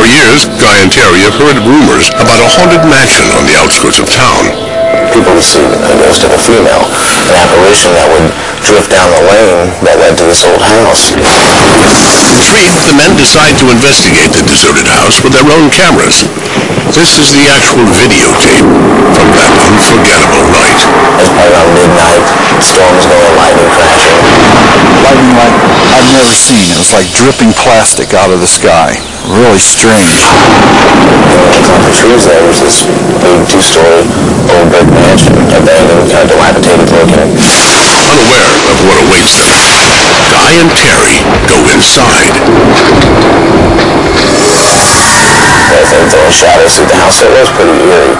For years, Guy and Terry have heard rumors about a haunted mansion on the outskirts of town. People would see a ghost of a female, an apparition that would drift down the lane that led to this old house. Intrigued, the men decide to investigate the deserted house with their own cameras. This is the actual videotape from that unforgettable night. It was probably around midnight, storms going, lightning crashing. Lightning like I've never seen. It was like dripping plastic out of the sky. Really strange. In the clump of trees there was this big two-story old brick mansion, abandoned, kind of dilapidated looking. Unaware of what awaits them, Guy and Terry go inside. There were shadows through the house, so it was pretty eerie.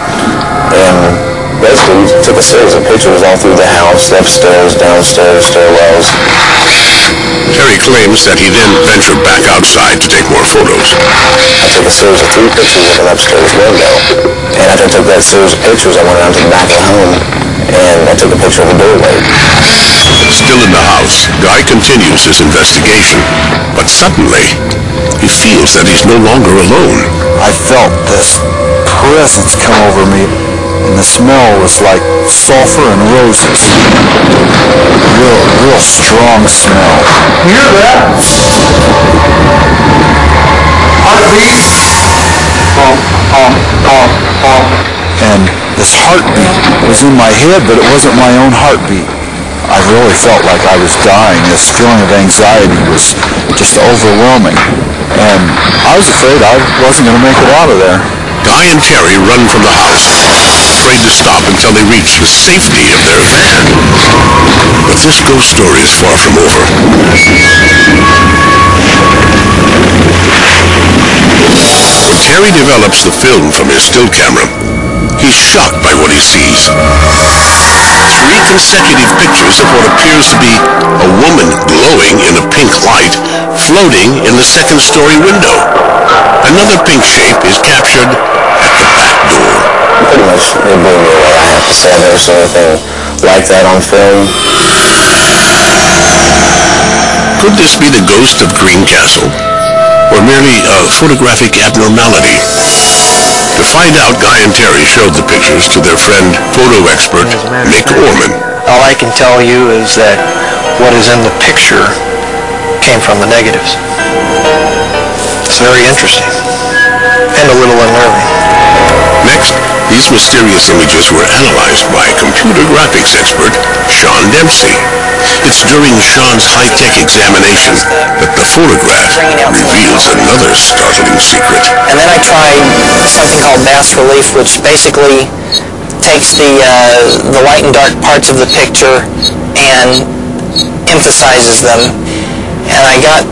And basically, we took a series of pictures all through the house, upstairs, downstairs, stairwells. Terry claims that he then ventured back outside to take more photos. I took a series of 3 pictures of an upstairs window. And after I took that series of pictures, I went around to the back of the home, and I took a picture of the doorway. Still in the house, Guy continues his investigation, but suddenly, he feels that he's no longer alone. I felt this presence come over me, and the smell was like sulfur and roses. Real strong smell. You hear that? Heartbeat? And this heartbeat was in my head, but it wasn't my own heartbeat. I really felt like I was dying. This feeling of anxiety was just overwhelming. And I was afraid I wasn't going to make it out of there. Guy and Terry run from the house, afraid to stop until they reach the safety of their van. But this ghost story is far from over. When Terry develops the film from his still camera, he's shocked by what he sees. 3 consecutive pictures of what appears to be a woman glowing in a pink light floating in the second-story window. Another pink shape is captured at the back door. Pretty much, it blew me away, I have to say. I've never seen anything like that on film. Could this be the ghost of Greencastle, or merely a photographic abnormality? To find out, Guy and Terry showed the pictures to their friend, photo expert Nick Orman. All I can tell you is that what is in the picture came from the negatives. It's very interesting and a little unnerving. Next, these mysterious images were analyzed by computer graphics expert Sean Dempsey. It's during Sean's high-tech examination that the photograph reveals another startling secret. And then I tried something called bas relief, which basically takes the light and dark parts of the picture and emphasizes them. And I got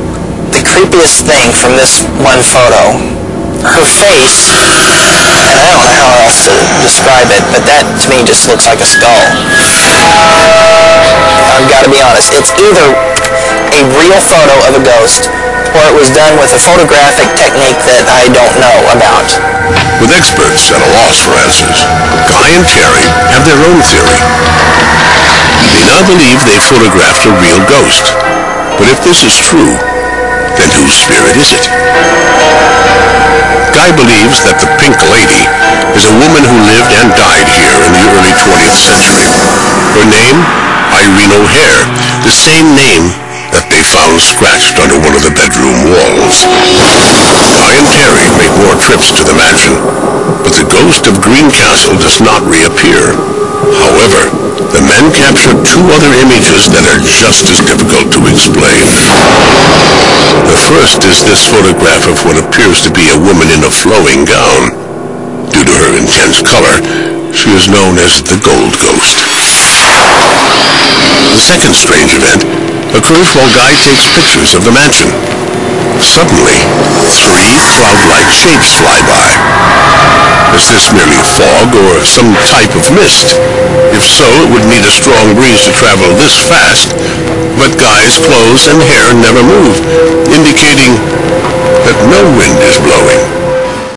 the creepiest thing from this one photo. Her face, and I don't know how else to describe it, but that to me just looks like a skull. I've got to be honest, it's either a real photo of a ghost or it was done with a photographic technique that I don't know about. With experts at a loss for answers, Guy and Terry have their own theory. They now believe they photographed a real ghost. But if this is true, then whose spirit is it? Guy believes that the Pink Lady is a woman who lived and died here in the early 20th century. Her name, Irene O'Hare, the same name that they found scratched under one of the bedroom walls. Guy and Terry make more trips to the mansion, but the ghost of Greencastle does not reappear. However, the men capture 2 other images that are just as difficult to explain. The first is this photograph of what appears to be a woman in a flowing gown. Due to her intense color, she is known as the Gold Ghost. The second strange event occurs while Guy takes pictures of the mansion. Suddenly, 3 cloud-like shapes fly by. Is this merely fog or some type of mist? If so, it would need a strong breeze to travel this fast, but Guy's clothes and hair never move, indicating that no wind is blowing.